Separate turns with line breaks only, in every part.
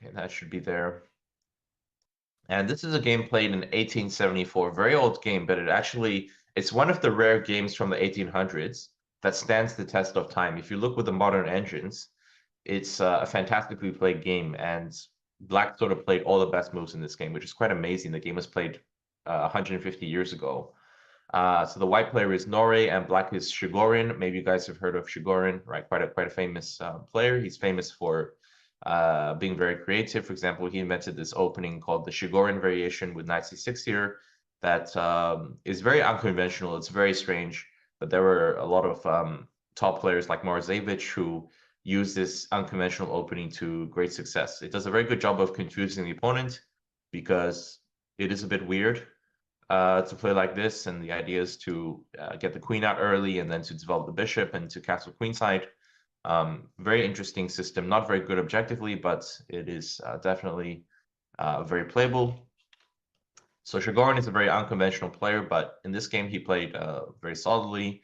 Okay, that should be there. And this is a game played in 1874, very old game, but it's one of the rare games from the 1800s that stands the test of time. If you look with the modern engines, it's a fantastically played game, and Black sort of played all the best moves in this game, which is quite amazing. The game was played 150 years ago. So the white player is Knorre and black is Chigorin. Maybe you guys have heard of Chigorin, right? Quite a famous player. He's famous for being very creative. For example, he invented this opening called the Chigorin variation with knight c6 here that is very unconventional. It's very strange, but there were a lot of top players like Morozevich who use this unconventional opening to great success. It does a very good job of confusing the opponent because it is a bit weird to play like this, and the idea is to get the queen out early and then to develop the bishop and to castle queenside. Very interesting system, not very good objectively, but it is definitely very playable. So Chigorin is a very unconventional player, but in this game he played very solidly.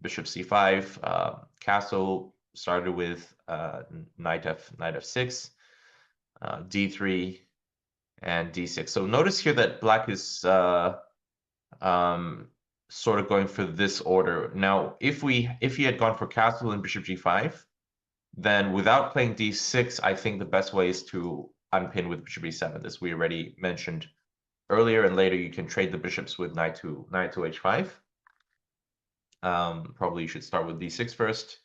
Bishop c5, castle started with knight f6, d3, and d6. So notice here that black is sort of going for this order. Now, if he had gone for castle and bishop g5, then without playing d6, I think the best way is to unpin with bishop e7. This we already mentioned earlier, and later you can trade the bishops with knight to h5. Probably you should start with d6 first,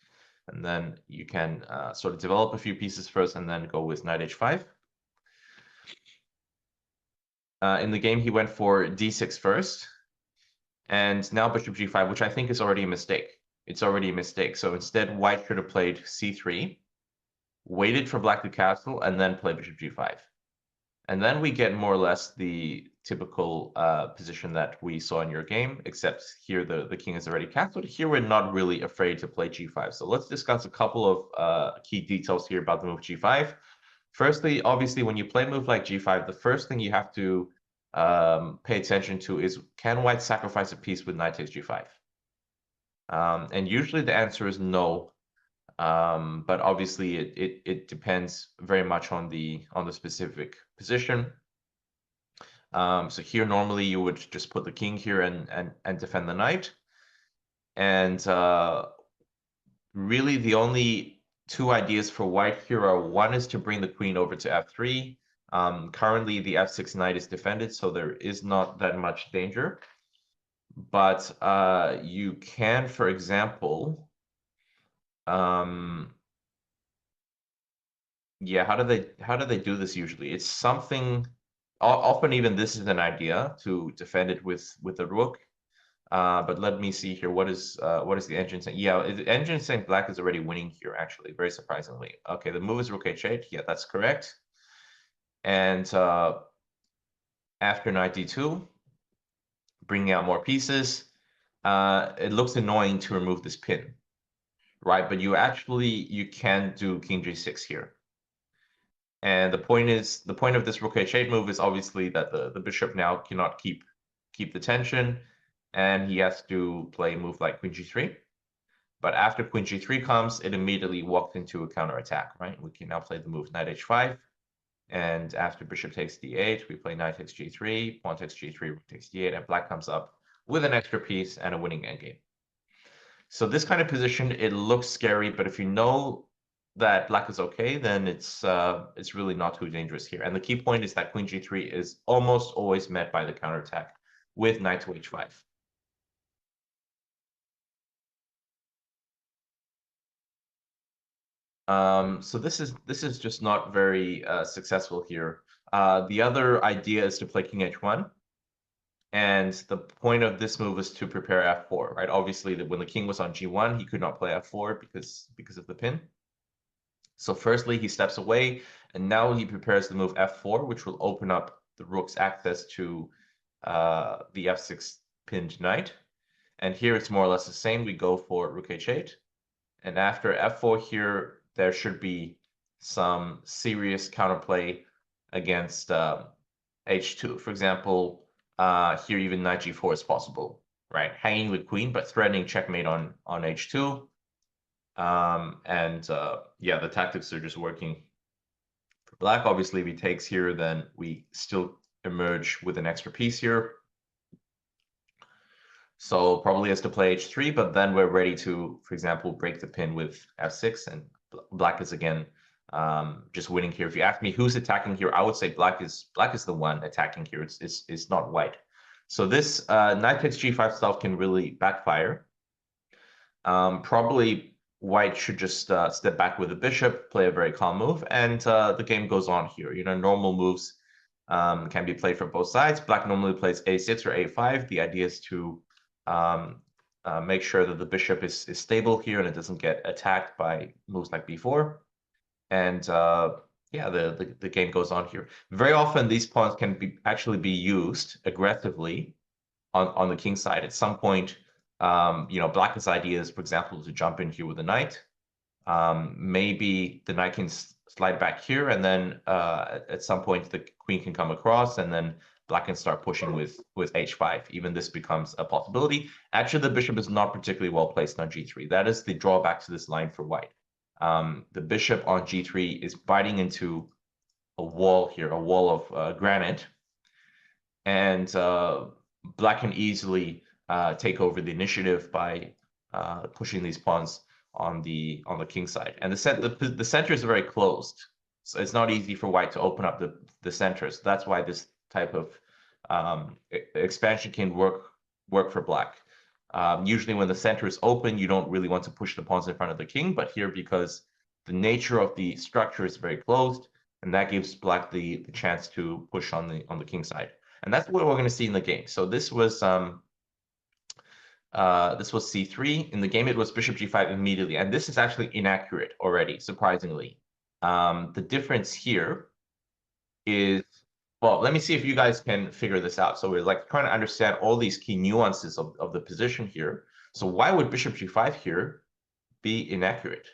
and then you can sort of develop a few pieces first, and then go with knight h5. In the game, he went for d6 first, and now bishop g5, which I think is already a mistake. It's already a mistake. So instead, white should have played c3, waited for black to castle, and then play bishop g5. And then we get more or less the typical position that we saw in your game, except here the king is already castled. Here we're not really afraid to play g5. So let's discuss a couple of key details here about the move g5. Firstly, obviously, when you play a move like g5, the first thing you have to pay attention to is, can white sacrifice a piece with knight takes g5? And usually the answer is no. But obviously it depends very much on the specific position. So here normally you would just put the king here and defend the knight. And really the only two ideas for white here are, one is to bring the queen over to f3. Currently the f6 knight is defended, so there is not that much danger. But you can, for example, yeah, how do they do this usually? It's something, often even this is an idea to defend it with the rook. But let me see here. What is the engine saying? Yeah, the engine saying black is already winning here, actually, very surprisingly. Okay, the move is rook h8. Yeah, that's correct. And after knight d2, bringing out more pieces, it looks annoying to remove this pin, right? But you can do king g6 here. And the point of this rook h8 move is obviously that the bishop now cannot keep the tension, and he has to play a move like queen g3. But after queen g3 comes, it immediately walks into a counterattack, right? We can now play the move knight h5, and after bishop takes d8, we play knight takes g3, pawn takes g3, rook takes d8, and black comes up with an extra piece and a winning endgame. So this kind of position, it looks scary, but if you know that black is okay, then it's really not too dangerous here. And the key point is that queen g3 is almost always met by the counterattack with knight to h5. So this is just not very successful here. The other idea is to play king h1. And the point of this move is to prepare f4, right? Obviously, when the king was on g1, he could not play f4 because of the pin. So firstly, he steps away, and now he prepares the move f4, which will open up the rook's access to the f6 pinned knight. And here it's more or less the same. We go for rook h8. And after f4 here, there should be some serious counterplay against h2. For example, here even knight g4 is possible, right? Hanging with queen, but threatening checkmate on h2. Yeah, the tactics are just working for black. Obviously, if he takes here, then we still emerge with an extra piece here. So probably has to play h3, but then we're ready to, for example, break the pin with f6, and black is again just winning here. If you ask me who's attacking here, I would say black is the one attacking here. It's not white. So this knight takes g5 stuff can really backfire. Probably white should just step back with the bishop, play a very calm move, and the game goes on here. You know, normal moves can be played from both sides. Black normally plays a6 or a5. The idea is to make sure that the bishop is stable here and it doesn't get attacked by moves like b4. And yeah, the game goes on here. Very often these pawns can actually be used aggressively on the king side. At some point, you know, black's idea is, for example, to jump in here with the knight. Maybe the knight can slide back here, and then at some point the queen can come across, and then black can start pushing with h5. Even this becomes a possibility. Actually, the bishop is not particularly well placed on g3. That is the drawback to this line for white. The bishop on g3 is biting into a wall here, a wall of granite, and black can easily take over the initiative by pushing these pawns on the king side. And the center is very closed, so it's not easy for white to open up the center. So that's why this type of expansion can work for black. Usually when the center is open, you don't really want to push the pawns in front of the king, but here, because the nature of the structure is very closed, and that gives black the chance to push on the king side. And that's what we're going to see in the game. So this was c3. In the game, it was bishop g5 immediately, and this is actually inaccurate already, surprisingly. The difference here is, well, let me see if you guys can figure this out. So we're like trying to understand all these key nuances of the position here. So why would bishop g5 here be inaccurate?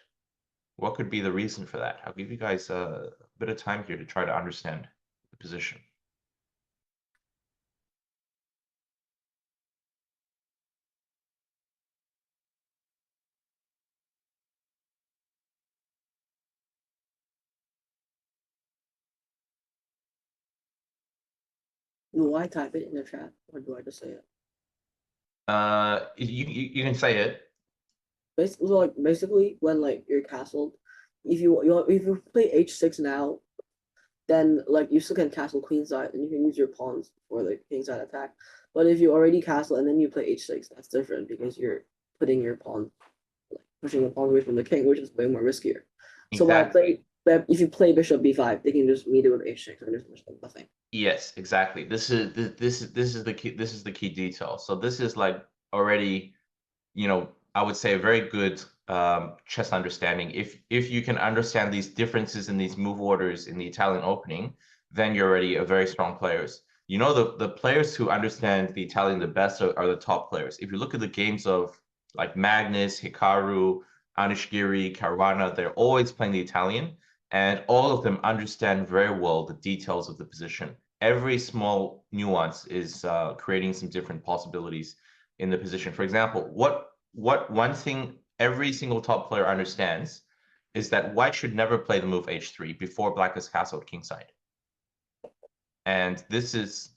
What could be the reason for that? I'll give you guys a bit of time here to try to understand the position.
Do I type it in the chat, or do I just say it?
You can say it.
Basically, when like you're castled, if you play h6 now, then like you still can castle queenside, and you can use your pawns for the kingside attack. But if you already castle and then you play h6, that's different because you're putting your pawn, like pushing the pawn away from the king, which is way more riskier. So if you play bishop b5, they can just meet it with h6 and just nothing.
Yes, exactly. This is the key detail. So this is like already, you know, I would say a very good chess understanding. If you can understand these differences in these move orders in the Italian opening, then you're already a very strong players. You know, the players who understand the Italian the best are the top players. If you look at the games of like Magnus, Hikaru, Anishigiri, Caruana, they're always playing the Italian, and all of them understand very well the details of the position. Every small nuance is creating some different possibilities in the position. For example, what one thing every single top player understands is that white should never play the move h3 before black has castled kingside. And this is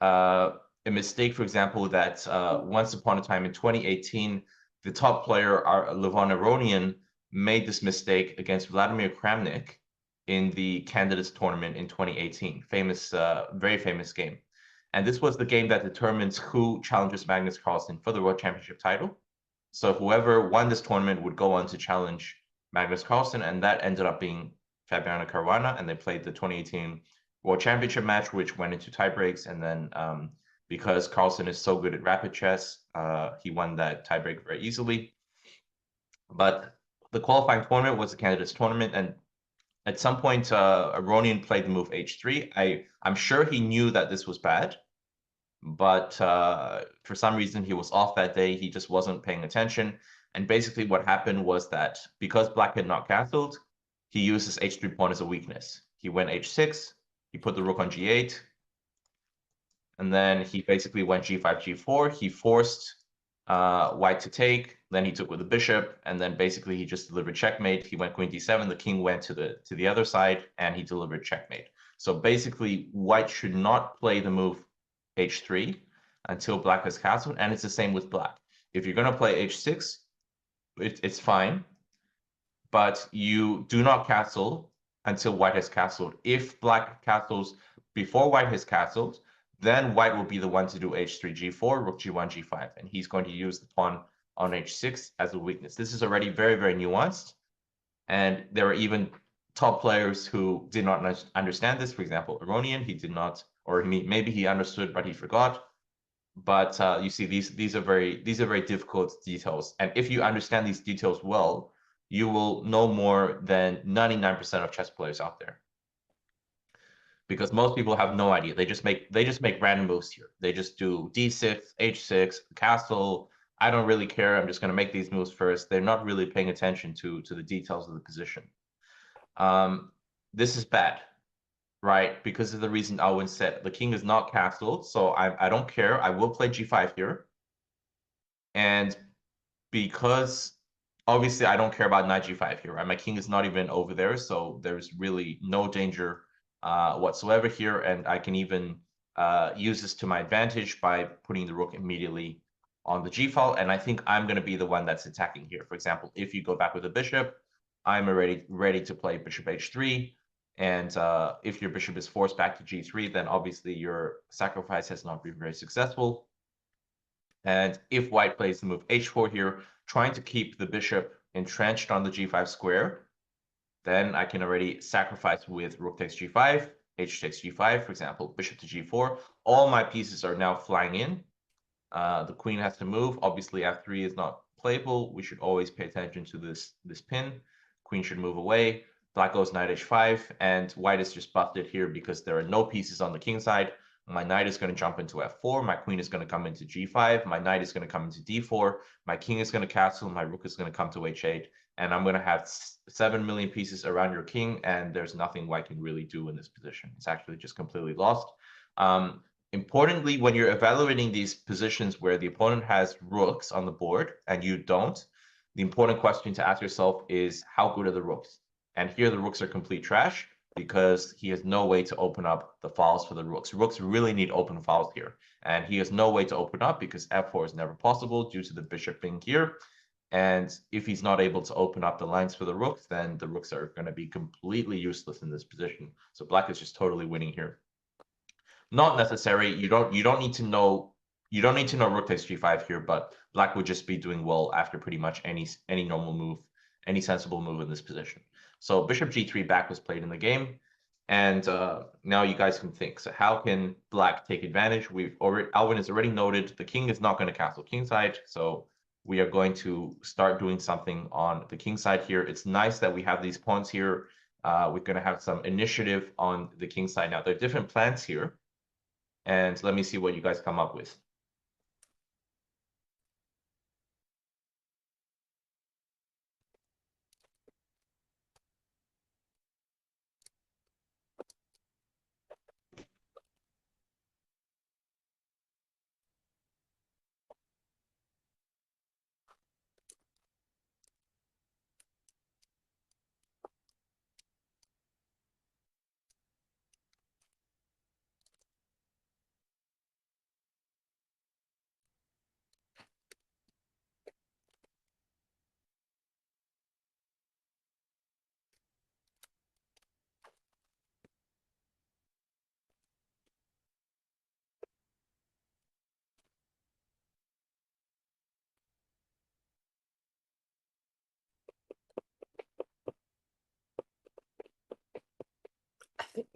a mistake, for example, that once upon a time in 2018, the top player, Levon Aronian, made this mistake against Vladimir Kramnik in the Candidates tournament in 2018. Famous, very famous game. And this was the game that determines who challenges Magnus Carlsen for the World Championship title. So whoever won this tournament would go on to challenge Magnus Carlsen, and that ended up being Fabiano Caruana, and they played the 2018 World Championship match, which went into tiebreaks. And then because Carlsen is so good at rapid chess, he won that tiebreak very easily. But the qualifying tournament was the Candidates tournament, and at some point, Aronian played the move h3. I'm sure he knew that this was bad, but for some reason he was off that day. He just wasn't paying attention. And basically what happened was that because black had not castled, he used his h3 pawn as a weakness. He went h6, he put the rook on g8, and then he basically went g5, g4. He forced white to take, then he took with the bishop, and then basically he just delivered checkmate. He went queen d7, the king went to the other side, and he delivered checkmate. So basically, white should not play the move h3 until black has castled, and it's the same with black. If you're going to play h6, it's fine, but you do not castle until white has castled. If black castles before white has castled, then white will be the one to do h3, g4, rook g1, g5, and he's going to use the pawn on h6 as a weakness. This is already very, very nuanced, and there are even top players who did not understand this. For example, Aronian, he did not, or maybe he understood, but he forgot. But you see, these are very difficult details, and if you understand these details well, you will know more than 99% of chess players out there. Because most people have no idea. They just make random moves here. They just do d6, h6, castle. I don't really care. I'm just going to make these moves first. They're not really paying attention to the details of the position. This is bad, right? Because of the reason Alwyn said. The king is not castled, so I don't care. I will play g5 here. And because obviously I don't care about knight g5 here, right? My king is not even over there, so there's really no danger whatsoever here, and I can even use this to my advantage by putting the rook immediately on the g file, and I think I'm going to be the one that's attacking here. For example, if you go back with the bishop, I'm already ready to play bishop h3, and if your bishop is forced back to g3, then obviously your sacrifice has not been very successful. And if white plays the move h4 here, trying to keep the bishop entrenched on the g5 square, then I can already sacrifice with rook takes g5, h takes g5, for example, bishop to g4. All my pieces are now flying in. The queen has to move. Obviously, f3 is not playable. We should always pay attention to this pin. Queen should move away. Black goes knight h5, and white is just busted here because there are no pieces on the king side. My knight is going to jump into f4. My queen is going to come into g5. My knight is going to come into d4. My king is going to castle. My rook is going to come to h8. And I'm going to have 7 million pieces around your king, and there's nothing white can really do in this position. It's actually just completely lost. Importantly, when you're evaluating these positions where the opponent has rooks on the board and you don't, the important question to ask yourself is, how good are the rooks? And here the rooks are complete trash because he has no way to open up the files for the rooks. Rooks really need open files here. And he has no way to open up because f4 is never possible due to the bishop being here. And if he's not able to open up the lines for the rooks, then the rooks are going to be completely useless in this position. So black is just totally winning here. Not necessary. You don't need to know rook takes g5 here, but black would just be doing well after pretty much any normal move, any sensible move in this position. So bishop g3 back was played in the game, and now you guys can think. So how can black take advantage? Alvin has already noted the king is not going to castle kingside, so we are going to start doing something on the king side here. It's nice that we have these pawns here. We're going to have some initiative on the king side. Now, there are different plans here, and let me see what you guys come up with.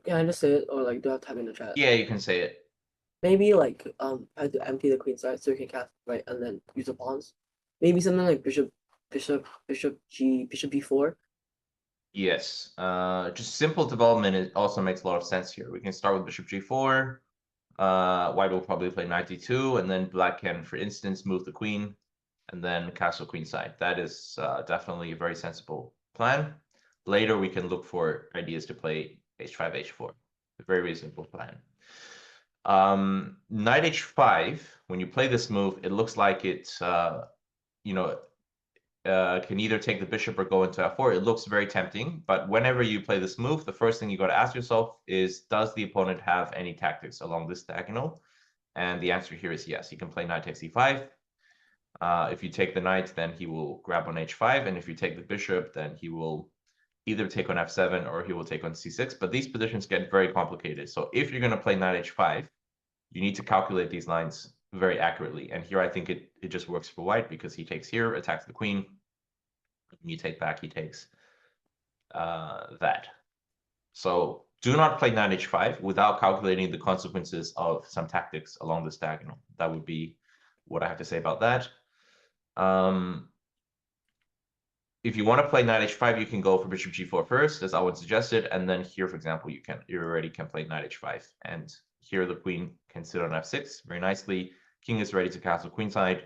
Can I just say it, or like do I have to type in the chat?
Yeah, you can say it.
Maybe like I had to empty the queen side so you can cast right and then use the pawns. Maybe something like bishop b4.
Yes. Just simple development, it also makes a lot of sense here. We can start with bishop g4. White will probably play knight d2, and then black can, for instance, move the queen and then castle queenside. That is definitely a very sensible plan. Later, we can look for ideas to play h5, h4. A very reasonable plan. Knight h5, when you play this move, it looks like it, you know, can either take the bishop or go into f4. It looks very tempting, but whenever you play this move, the first thing you got to ask yourself is, does the opponent have any tactics along this diagonal? And the answer here is yes. He can play knight takes e5. If you take the knight, then he will grab on h5, and if you take the bishop, then he will either take on f7 or he will take on c6. But these positions get very complicated. So if you're going to play knight h5, you need to calculate these lines very accurately. And here I think it just works for white because he takes here, attacks the queen. When you take back, he takes that. So do not play knight h5 without calculating the consequences of some tactics along this diagonal. That would be what I have to say about that. If you want to play knight h5, you can go for bishop g4 first, as I would suggest it, and then here, for example, you already can play knight h5, and here the queen can sit on f6 very nicely. King is ready to castle queenside,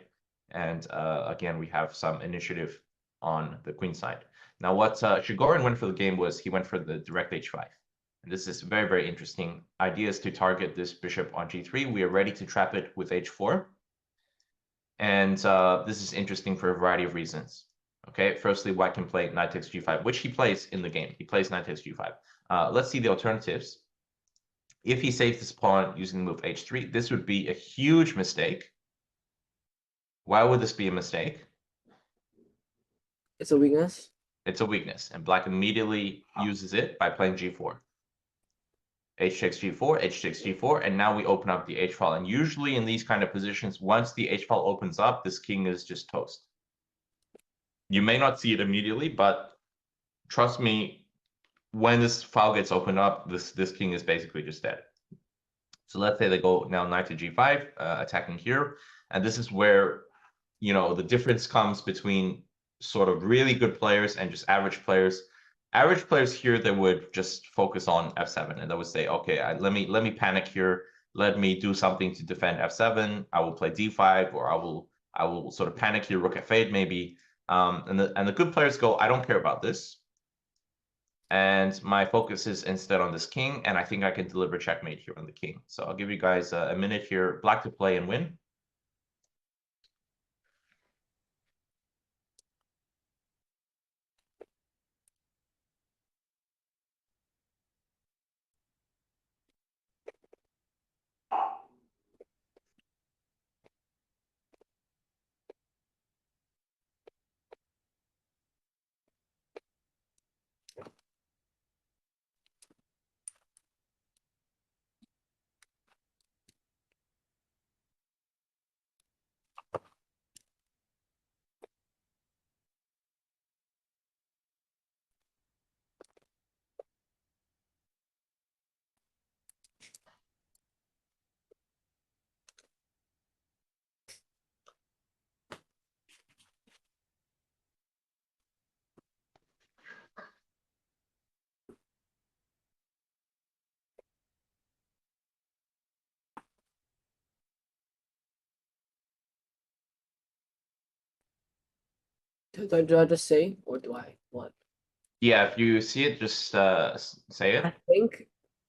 and again we have some initiative on the queen side. Now, what Chigorin went for the game was he went for the direct h5, and this is very, very interesting. Idea is to target this bishop on g3. We are ready to trap it with h4, and this is interesting for a variety of reasons. Okay, firstly, white can play knight takes g5, which he plays in the game. He plays knight takes g5. Let's see the alternatives. If he saves this pawn using the move h3, this would be a huge mistake. Why would this be a mistake?
It's a weakness.
It's a weakness, and black immediately uses it by playing g4. H takes g4, h takes g4, and now we open up the h file. And usually in these kind of positions, once the h file opens up, this king is just toast. You may not see it immediately, but trust me, when this file gets opened up, this king is basically just dead. So let's say they go now knight to g5, attacking here, and this is where, you know, the difference comes between sort of really good players and just average players. Average players here, they would just focus on f7, and they would say, okay, let me panic here. Let me do something to defend f7. I will play d5, or I will sort of panic here, rook f8 maybe. And the good players go, I don't care about this, and my focus is instead on this king, and I think I can deliver checkmate here on the king. So I'll give you guys a minute here, black to play and win.
Do I just say, or do I what?
Yeah, if you see it, just say it.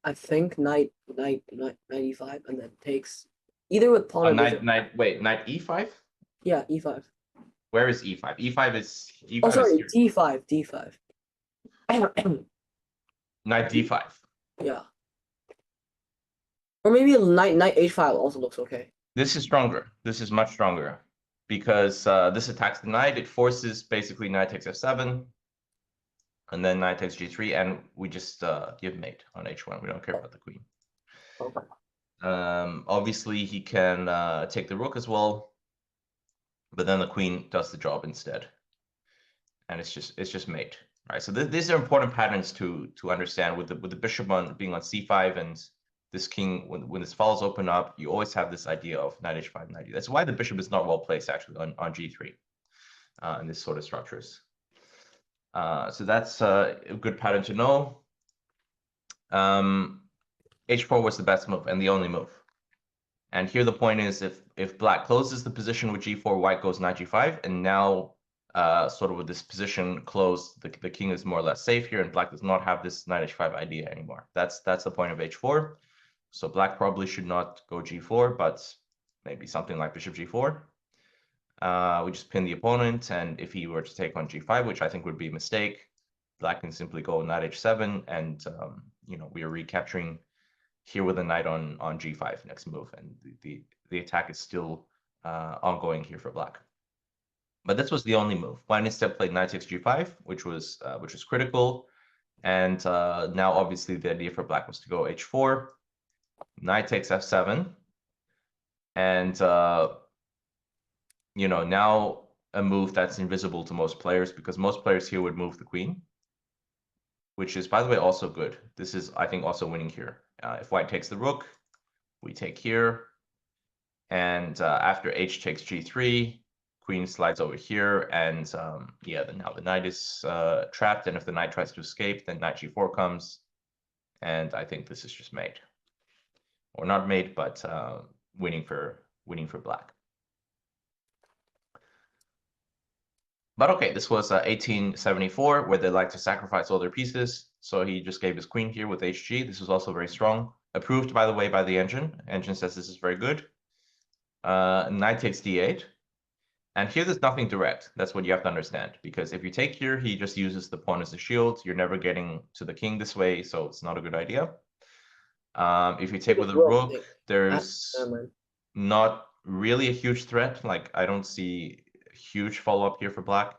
I think knight e5, and then takes either with pawn or bishop.
Knight e5?
Yeah, e5.
Where is e5? E5 is
Oh, sorry,
is here.
d5.
Knight d5.
Yeah. Or maybe knight h5 also looks okay.
This is stronger. This is much stronger because this attacks the knight. It forces basically knight takes f7, and then knight takes g3, and we just give mate on h1. We don't care about the queen.
Okay.
Obviously, he can take the rook as well, but then the queen does the job instead, and it's just mate. Right. So these are important patterns to understand with the bishop being on c5 and this king, when this files open up, you always have this idea of knight h5, knight e. That's why the bishop is not well placed actually on g3 in this sort of structures. So that's a good pattern to know. h4 was the best move and the only move. And here the point is, if black closes the position with g4, white goes knight g5, and now sort of with this position closed, the king is more or less safe here, and black does not have this knight h5 idea anymore. That's the point of h4. So black probably should not go g4, but maybe something like bishop g4. We just pin the opponent, and if he were to take on g5, which I think would be a mistake, black can simply go knight h7, and we are recapturing here with a knight on g5 next move, and the attack is still ongoing here for black. But this was the only move. White instead played knight takes g5, which was critical, and now obviously the idea for black was to go h4, knight takes f7, and now a move that's invisible to most players, because most players here would move the queen, which is, by the way, also good. This is, I think, also winning here. If white takes the rook, we take here, and after h takes g3, queen slides over here, and now the knight is trapped, and if the knight tries to escape, then knight g4 comes, and I think this is just mate. Or not mate, but winning for black. But okay, this was 1874, where they like to sacrifice all their pieces. So he just gave his queen here with hg. This was also very strong. Approved, by the way, by the engine. Engine says this is very good. Knight takes d8. And here there's nothing direct. That's what you have to understand. Because if you take here, he just uses the pawn as a shield. You're never getting to the king this way, so it's not a good idea. If you take with a rook, there's not really a huge threat. Like, I don't see huge follow-up here for black.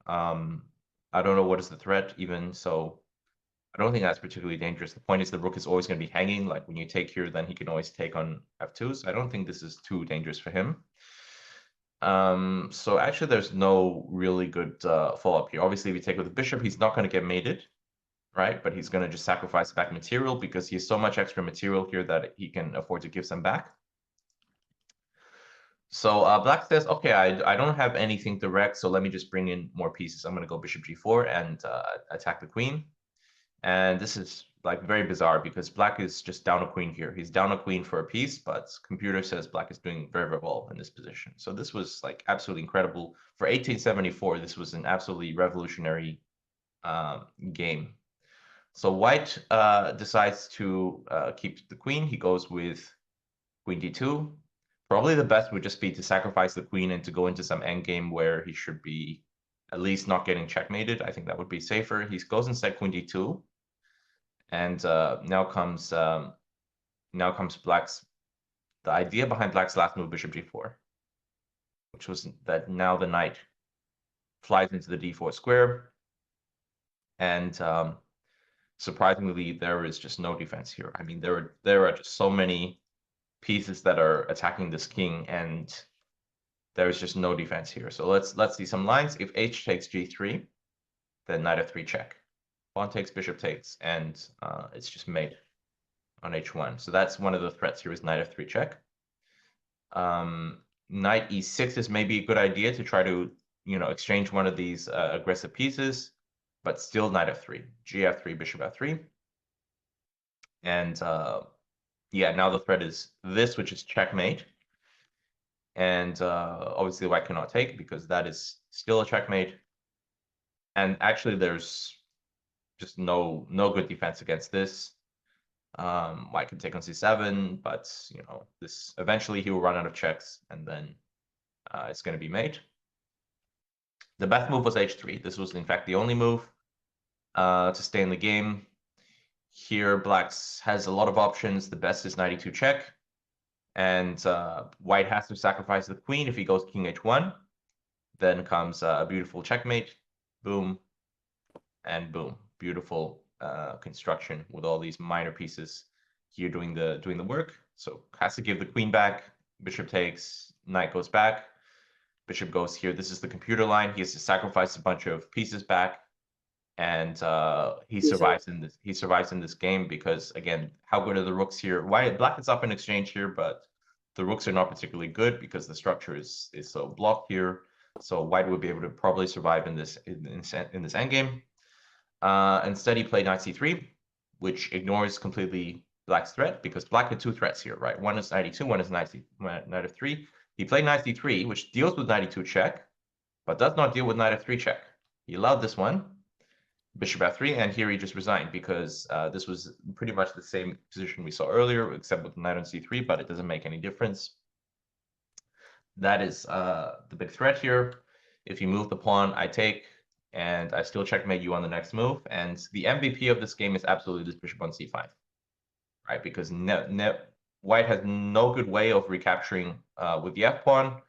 I don't know what is the threat even, so I don't think that's particularly dangerous. The point is the rook is always going to be hanging. Like, when you take here, then he can always take on f2. So I don't think this is too dangerous for him. So actually there's no really good follow-up here. Obviously, if you take with the bishop, he's not going to get mated, right? But he's going to just sacrifice back material because he has so much extra material here that he can afford to give some back. So black says, okay, I don't have anything direct, so let me just bring in more pieces. I'm going to go bishop g4 and attack the queen. And this is like very bizarre because black is just down a queen here. He's down a queen for a piece, but computer says black is doing very, very well in this position. So this was like absolutely incredible. For 1874, this was an absolutely revolutionary game. So white decides to keep the queen. He goes with queen d2. Probably the best would just be to sacrifice the queen and to go into some endgame where he should be at least not getting checkmated. I think that would be safer. He goes instead queen d2, and now comes black's. The idea behind black's last move, bishop g4, which was that now the knight flies into the d4 square, and surprisingly, there is just no defense here. I mean, there are just so many pieces that are attacking this king, and there is just no defense here. So let's see some lines. If h takes g3, then knight f3 check. Pawn takes, bishop takes, and it's just mate on h1. So that's one of the threats here is knight f3 check. Knight e6 is maybe a good idea to try to exchange one of these aggressive pieces, but still knight f3, gf3, bishop f3, and yeah, now the threat is this, which is checkmate. And obviously white cannot take because that is still a checkmate. And actually there's just no good defense against this. White can take on c7, but this eventually he will run out of checks, and then it's going to be mate. The best move was h3. This was in fact the only move to stay in the game. Here, black's has a lot of options. The best is knight e2 check. And white has to sacrifice the queen if he goes king h1. Then comes a beautiful checkmate. Boom. And boom. Beautiful construction with all these minor pieces here doing the work. So has to give the queen back. Bishop takes. Knight goes back. Bishop goes here. This is the computer line. He has to sacrifice a bunch of pieces back. And he survives in this game because, again, how good are the rooks here? Black is up in exchange here, but the rooks are not particularly good because the structure is so blocked here. So white would be able to probably survive in this endgame. Instead, he played knight c3, which ignores completely black's threat because black had two threats here, right? One is knight e2, one is knight f3. He played knight c3, which deals with knight e2 check, but does not deal with knight f3 check. He allowed this one. bishop f3, and here he just resigned because this was pretty much the same position we saw earlier, except with knight on c3, but it doesn't make any difference. That is the big threat here. If you move the pawn, I take, and I still checkmate you on the next move. And the MVP of this game is absolutely this bishop on c5, right? Because white has no good way of recapturing with the f-pawn,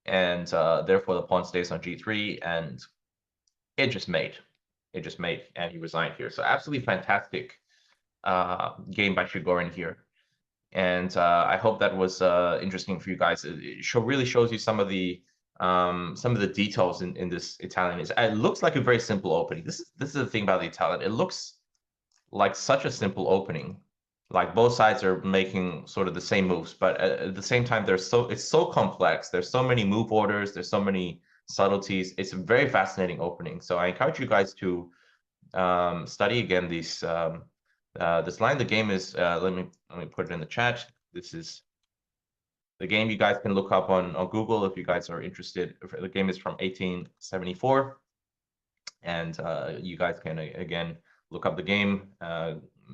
and therefore the pawn stays on g3, and it just made. It just made, and he resigned here. So absolutely fantastic game by Chigorin here. And I hope that was interesting for you guys. It really shows you some of the details in this Italian. It looks like a very simple opening. This is the thing about the Italian. It looks like such a simple opening. Like both sides are making sort of the same moves, but at the same time, it's so complex. There's so many move orders. There's so many subtleties. It's a very fascinating opening. So I encourage you guys to study again this line. The game is let me put it in the chat. This is the game you guys can look up on Google if you guys are interested. The game is from 1874, and you guys can again look up the game.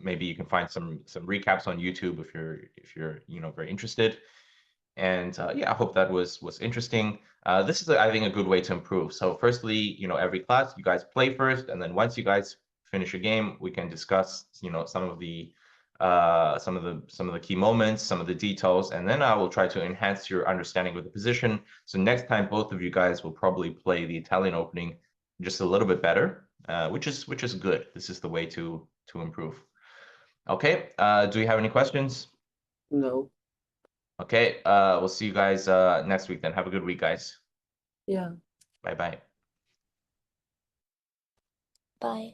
Maybe you can find some recaps on YouTube if you're very interested. And yeah, I hope that was interesting. This is, I think, a good way to improve. So firstly, every class you guys play first, and then once you guys finish a game, we can discuss, some of the key moments, some of the details, and then I will try to enhance your understanding of the position. So next time, both of you guys will probably play the Italian opening just a little bit better, which is good. This is the way to improve. Okay. Do you have any questions?
No.
Okay, we'll see you guys next week then. Have a good week, guys.
Yeah.
Bye-bye.
Bye.